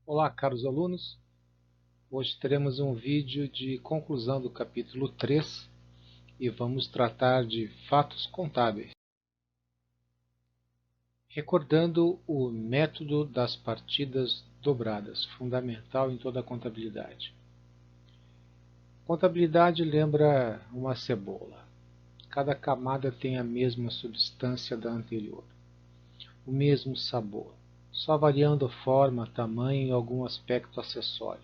Olá, caros alunos. Hoje teremos um vídeo de conclusão do capítulo 3 e vamos tratar de fatos contábeis. Recordando o método das partidas dobradas, fundamental em toda a contabilidade. Contabilidade lembra uma cebola. Cada camada tem a mesma substância da anterior, o mesmo sabor, só variando forma, tamanho e algum aspecto acessório.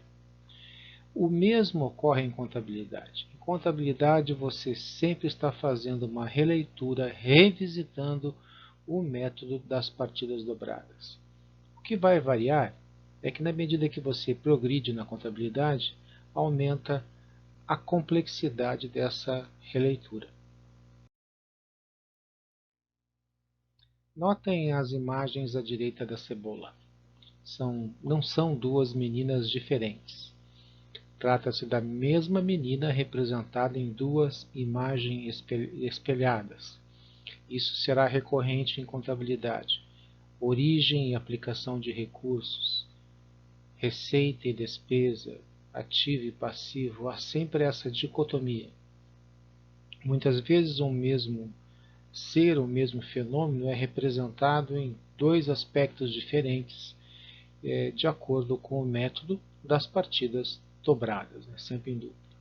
O mesmo ocorre em contabilidade. Em contabilidade, você sempre está fazendo uma releitura, revisitando o método das partidas dobradas. O que vai variar é que, na medida que você progride na contabilidade, aumenta a complexidade dessa releitura. Notem as imagens à direita da cebola. Não são duas meninas diferentes. Trata-se da mesma menina representada em duas imagens espelhadas. Isso será recorrente em contabilidade. Origem e aplicação de recursos, receita e despesa, ativo e passivo, há sempre essa dicotomia. Muitas vezes o mesmo fenômeno é representado em dois aspectos diferentes, de acordo com o método das partidas dobradas, sempre em dupla.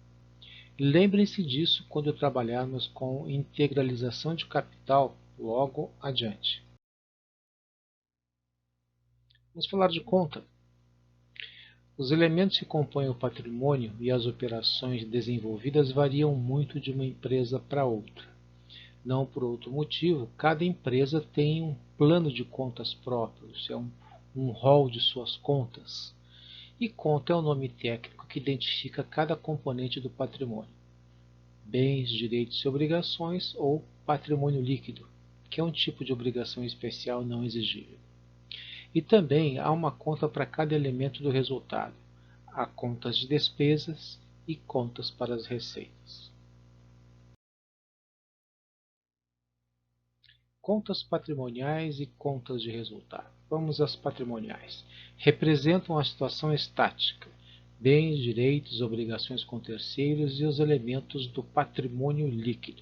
Lembrem-se disso quando trabalharmos com integralização de capital logo adiante. Vamos falar de conta. Os elementos que compõem o patrimônio e as operações desenvolvidas variam muito de uma empresa para outra. Não por outro motivo, cada empresa tem um plano de contas próprio, um rol de suas contas. E conta é o nome técnico que identifica cada componente do patrimônio. Bens, direitos e obrigações ou patrimônio líquido, que é um tipo de obrigação especial não exigível. E também há uma conta para cada elemento do resultado. Há contas de despesas e contas para as receitas. Contas patrimoniais e contas de resultado. Vamos às patrimoniais. Representam a situação estática, bens, direitos, obrigações com terceiros e os elementos do patrimônio líquido.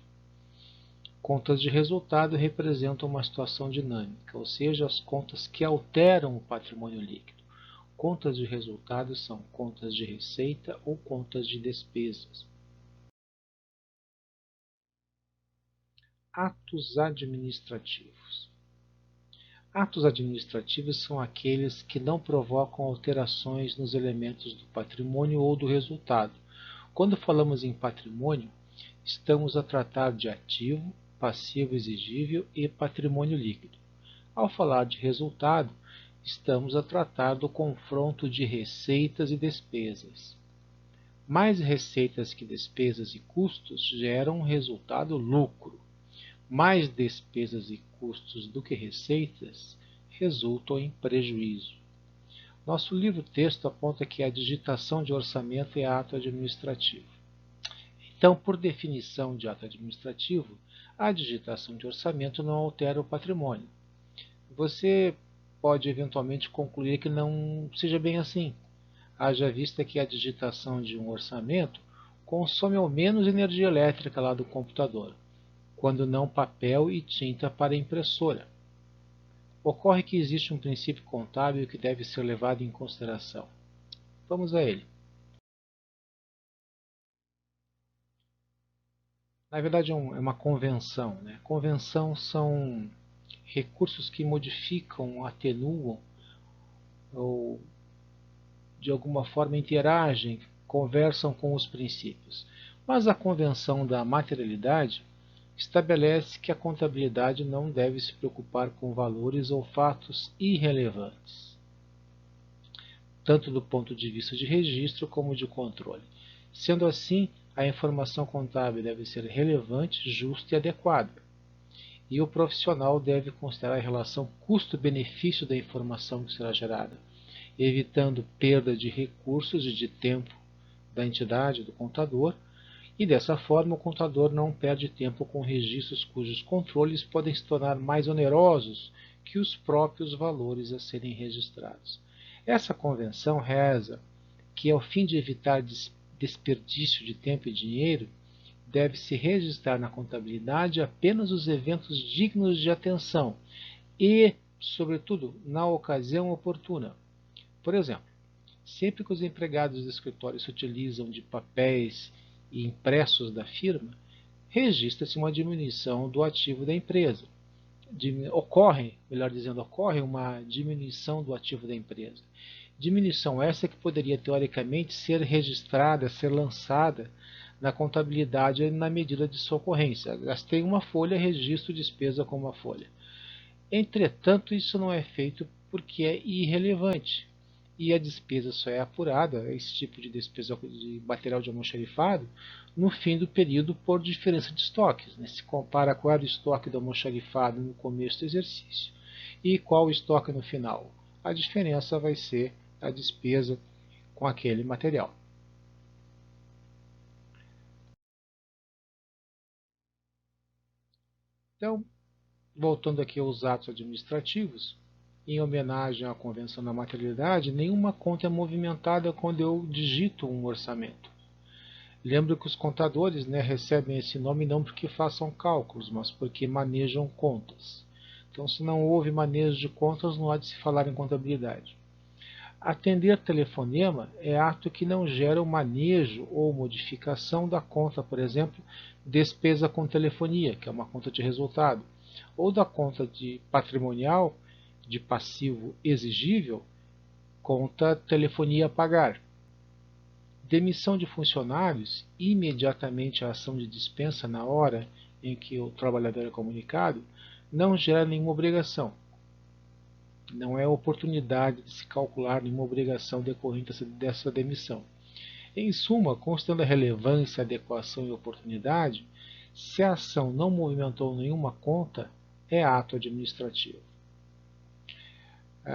Contas de resultado representam uma situação dinâmica, ou seja, as contas que alteram o patrimônio líquido. Contas de resultado são contas de receita ou contas de despesas. Atos administrativos. Atos administrativos são aqueles que não provocam alterações nos elementos do patrimônio ou do resultado. Quando falamos em patrimônio, estamos a tratar de ativo, passivo exigível e patrimônio líquido. Ao falar de resultado, estamos a tratar do confronto de receitas e despesas. Mais receitas que despesas e custos geram um resultado lucro. Mais despesas e custos do que receitas resultam em prejuízo. Nosso livro-texto aponta que a digitação de orçamento é ato administrativo. Então, por definição de ato administrativo, a digitação de orçamento não altera o patrimônio. Você pode eventualmente concluir que não seja bem assim, haja vista que a digitação de um orçamento consome ao menos energia elétrica lá do computador, quando não papel e tinta para a impressora. Ocorre que existe um princípio contábil que deve ser levado em consideração. Vamos a ele. Na verdade, é uma convenção. Convenção são recursos que modificam, atenuam ou de alguma forma interagem, conversam com os princípios. Mas a convenção da materialidade estabelece que a contabilidade não deve se preocupar com valores ou fatos irrelevantes, tanto do ponto de vista de registro como de controle. Sendo assim, a informação contábil deve ser relevante, justa e adequada. E o profissional deve considerar a relação custo-benefício da informação que será gerada, evitando perda de recursos e de tempo da entidade, do contador, e dessa forma o contador não perde tempo com registros cujos controles podem se tornar mais onerosos que os próprios valores a serem registrados. Essa convenção reza que, ao fim de evitar desperdício de tempo e dinheiro, deve-se registrar na contabilidade apenas os eventos dignos de atenção e, sobretudo, na ocasião oportuna. Por exemplo, sempre que os empregados do escritório se utilizam de papéis e impressos da firma, registra-se uma diminuição do ativo da empresa. Ocorre uma diminuição do ativo da empresa. Diminuição essa que poderia teoricamente ser registrada, ser lançada na contabilidade na medida de sua ocorrência. Gastei uma folha, registro despesa com uma folha. Entretanto, isso não é feito porque é irrelevante. E a despesa só é apurada, esse tipo de despesa de material de almoxarifado, no fim do período por diferença de estoques. Se compara qual era o estoque do almoxarifado no começo do exercício e qual o estoque no final. A diferença vai ser a despesa com aquele material. Então, voltando aqui aos atos administrativos, em homenagem à Convenção da Materialidade, nenhuma conta é movimentada quando eu digito um orçamento. Lembro que os contadores recebem esse nome não porque façam cálculos, mas porque manejam contas. Então, se não houve manejo de contas, não há de se falar em contabilidade. Atender telefonema é ato que não gera o manejo ou modificação da conta, por exemplo, despesa com telefonia, que é uma conta de resultado, ou da conta de patrimonial, de passivo exigível, conta telefonia a pagar. Demissão de funcionários, imediatamente a ação de dispensa na hora em que o trabalhador é comunicado, não gera nenhuma obrigação. Não é oportunidade de se calcular nenhuma obrigação decorrente dessa demissão. Em suma, constando a relevância, adequação e oportunidade, se a ação não movimentou nenhuma conta, é ato administrativo.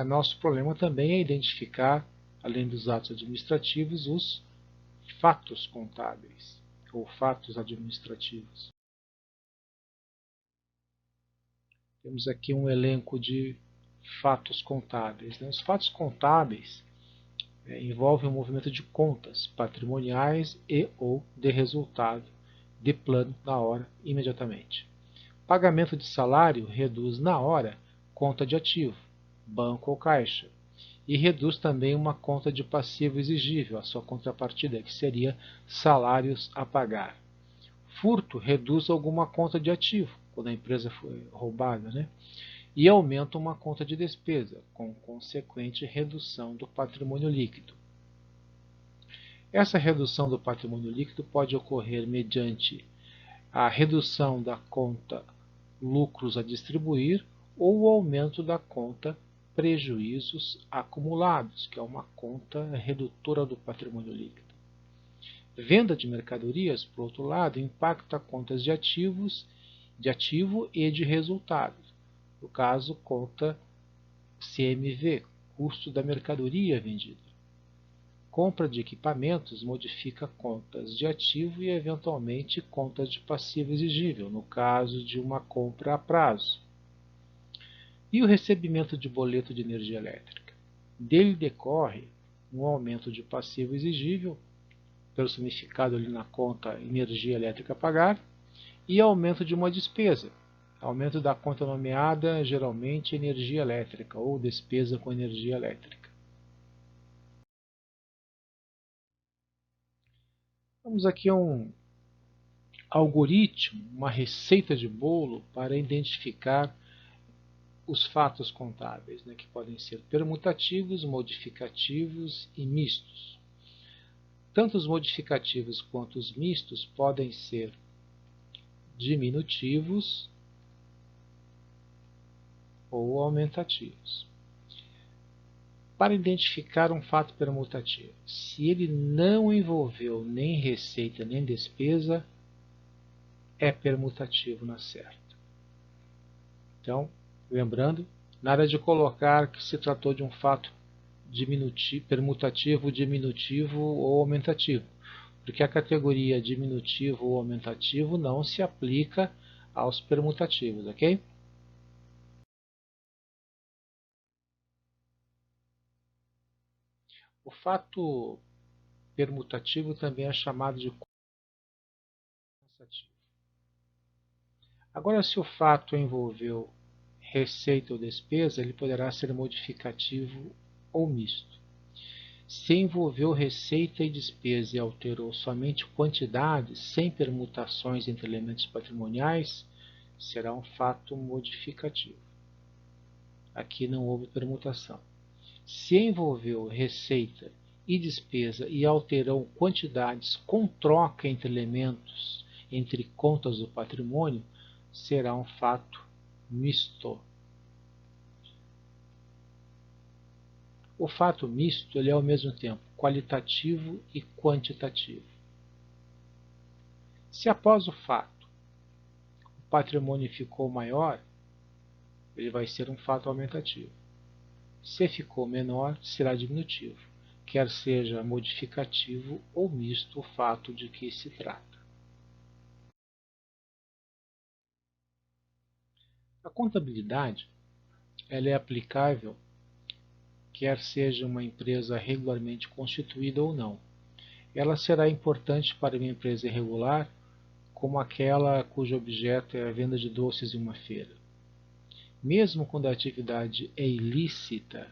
Nosso problema também é identificar, além dos atos administrativos, os fatos contábeis ou fatos administrativos. Temos aqui um elenco de fatos contábeis. Os fatos contábeis envolvem o movimento de contas patrimoniais e ou de resultado, de plano, na hora, imediatamente. Pagamento de salário reduz na hora conta de ativo, banco ou caixa, e reduz também uma conta de passivo exigível, a sua contrapartida, que seria salários a pagar. Furto reduz alguma conta de ativo, quando a empresa foi roubada, e aumenta uma conta de despesa, com consequente redução do patrimônio líquido. Essa redução do patrimônio líquido pode ocorrer mediante a redução da conta lucros a distribuir ou o aumento da conta prejuízos acumulados, que é uma conta redutora do patrimônio líquido. Venda de mercadorias, por outro lado, impacta contas de ativo e de resultado. No caso, conta CMV, custo da mercadoria vendida. Compra de equipamentos modifica contas de ativo e, eventualmente, contas de passivo exigível, no caso de uma compra a prazo. E o recebimento de boleto de energia elétrica? Dele decorre um aumento de passivo exigível, personificado ali na conta energia elétrica a pagar, e aumento de uma despesa, aumento da conta nomeada geralmente energia elétrica ou despesa com energia elétrica. Vamos aqui a um algoritmo, uma receita de bolo para identificar os fatos contábeis, que podem ser permutativos, modificativos e mistos. Tanto os modificativos quanto os mistos podem ser diminutivos ou aumentativos. Para identificar um fato permutativo, se ele não envolveu nem receita nem despesa, é permutativo na certa. Então, lembrando, nada de colocar que se tratou de um fato permutativo, diminutivo ou aumentativo, porque a categoria diminutivo ou aumentativo não se aplica aos permutativos, ok? O fato permutativo também é chamado de compensativo. Agora, se o fato envolveu receita ou despesa, ele poderá ser modificativo ou misto. Se envolveu receita e despesa e alterou somente quantidades, sem permutações entre elementos patrimoniais, será um fato modificativo. Aqui não houve permutação. Se envolveu receita e despesa e alterou quantidades com troca entre elementos, entre contas do patrimônio, será um fato misto. O fato misto ele é ao mesmo tempo qualitativo e quantitativo. Se após o fato o patrimônio ficou maior, ele vai ser um fato aumentativo. Se ficou menor, será diminutivo, quer seja modificativo ou misto o fato de que se trata. A contabilidade ela é aplicável quer seja uma empresa regularmente constituída ou não. Ela será importante para uma empresa irregular, como aquela cujo objeto é a venda de doces em uma feira. Mesmo quando a atividade é ilícita,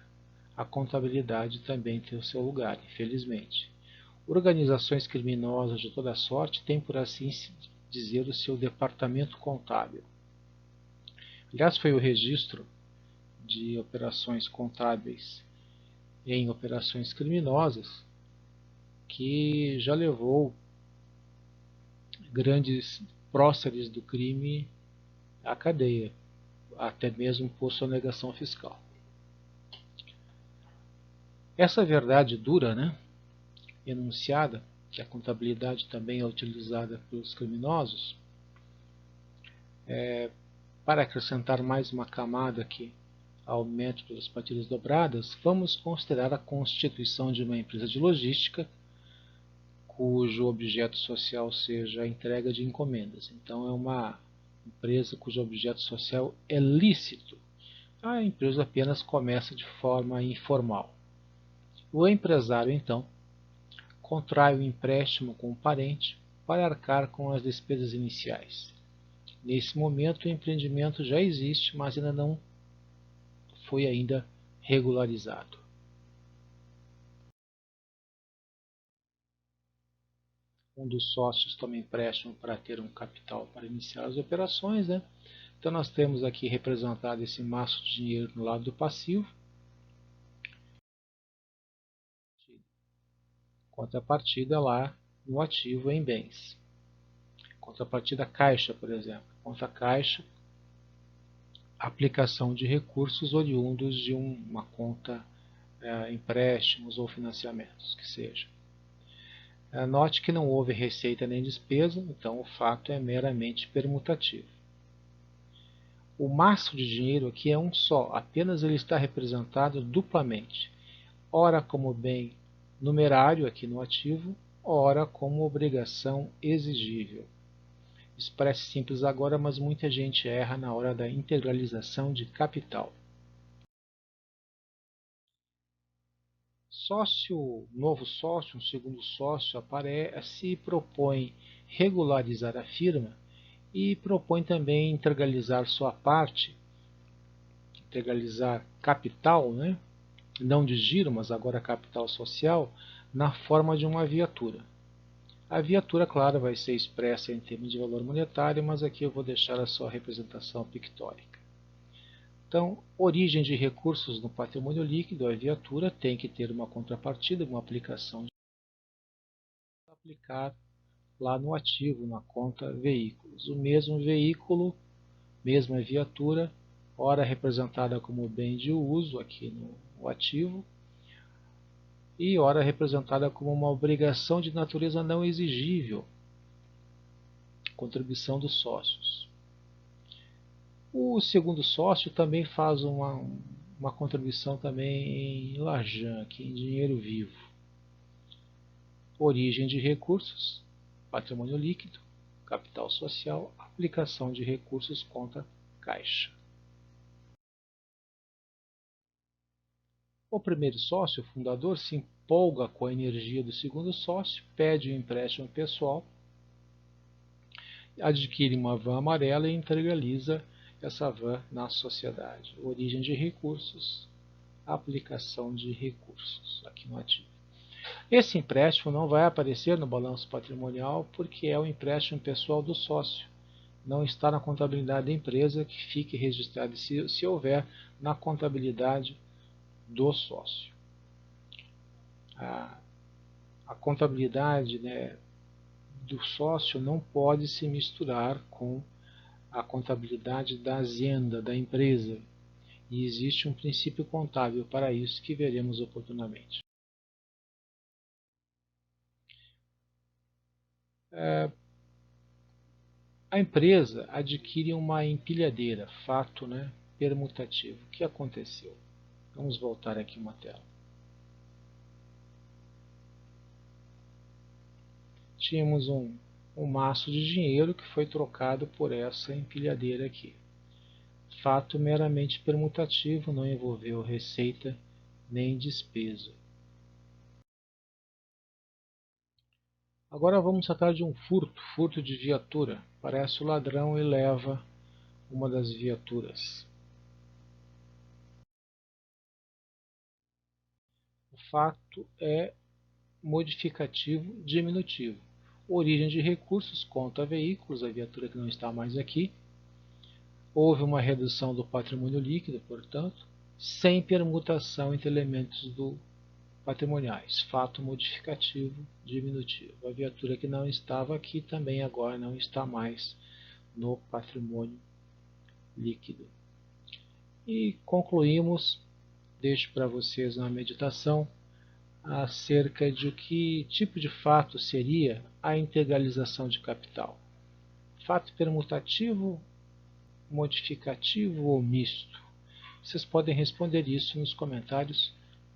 a contabilidade também tem o seu lugar, infelizmente. Organizações criminosas de toda sorte têm, por assim dizer, o seu departamento contábil. Aliás, foi o registro de operações contábeis em operações criminosas que já levou grandes próceres do crime à cadeia, até mesmo por sonegação fiscal. Essa verdade dura, enunciada, que a contabilidade também é utilizada pelos criminosos, para acrescentar mais uma camada aqui ao método das partidas dobradas, vamos considerar a constituição de uma empresa de logística cujo objeto social seja a entrega de encomendas. Então, é uma empresa cujo objeto social é lícito. A empresa apenas começa de forma informal. O empresário, então, contrai um empréstimo com um parente para arcar com as despesas iniciais. Nesse momento, o empreendimento já existe, mas ainda não foi ainda regularizado. Um dos sócios toma empréstimo para ter um capital para iniciar as operações. Então nós temos aqui representado esse maço de dinheiro no lado do passivo. Contrapartida lá no ativo em bens. Contrapartida caixa, por exemplo. Conta caixa, aplicação de recursos oriundos de uma conta, empréstimos ou financiamentos, que seja. Note que não houve receita nem despesa, então o fato é meramente permutativo. O maço de dinheiro aqui é um só, apenas ele está representado duplamente, ora como bem numerário aqui no ativo, ora como obrigação exigível. Isso parece simples agora, mas muita gente erra na hora da integralização de capital. Novo sócio, um segundo sócio, aparece e propõe regularizar a firma e propõe também integralizar sua parte, integralizar capital, não de giro, mas agora capital social, na forma de uma viatura. A viatura, claro, vai ser expressa em termos de valor monetário, mas aqui eu vou deixar a sua representação pictórica. Então, origem de recursos no patrimônio líquido, a viatura tem que ter uma contrapartida, uma aplicação de aplicar lá no ativo, na conta veículos. O mesmo veículo, mesma viatura, ora representada como bem de uso aqui no ativo, e ora representada como uma obrigação de natureza não exigível, contribuição dos sócios. O segundo sócio também faz uma contribuição também em lajan, aqui em dinheiro vivo. Origem de recursos, patrimônio líquido, capital social, aplicação de recursos contra caixa. O primeiro sócio, o fundador, se empolga com a energia do segundo sócio, pede um empréstimo pessoal, adquire uma van amarela e integraliza essa van na sociedade. Origem de recursos, aplicação de recursos aqui no ativo. Esse empréstimo não vai aparecer no balanço patrimonial porque é o empréstimo pessoal do sócio. Não está na contabilidade da empresa, que fique registrado se houver na contabilidade do sócio. A contabilidade, né, do sócio não pode se misturar com a contabilidade da azienda, da empresa. E existe um princípio contábil para isso que veremos oportunamente. A empresa adquire uma empilhadeira, fato, né, permutativo. O que aconteceu? Vamos voltar aqui uma tela. Tínhamos um maço de dinheiro que foi trocado por essa empilhadeira aqui. Fato meramente permutativo, não envolveu receita nem despesa. Agora vamos tratar de um furto de viatura. Parece o ladrão e leva uma das viaturas. O fato é modificativo diminutivo. Origem de recursos, conta veículos, a viatura que não está mais aqui. Houve uma redução do patrimônio líquido, portanto, sem permutação entre elementos patrimoniais. Fato modificativo diminutivo. A viatura que não estava aqui também agora não está mais no patrimônio líquido. E concluímos, deixo para vocês uma meditação acerca de que tipo de fato seria a integralização de capital. Fato permutativo, modificativo ou misto? Vocês podem responder isso nos comentários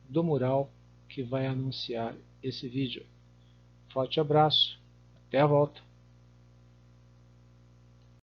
do mural que vai anunciar esse vídeo. Forte abraço, até a volta!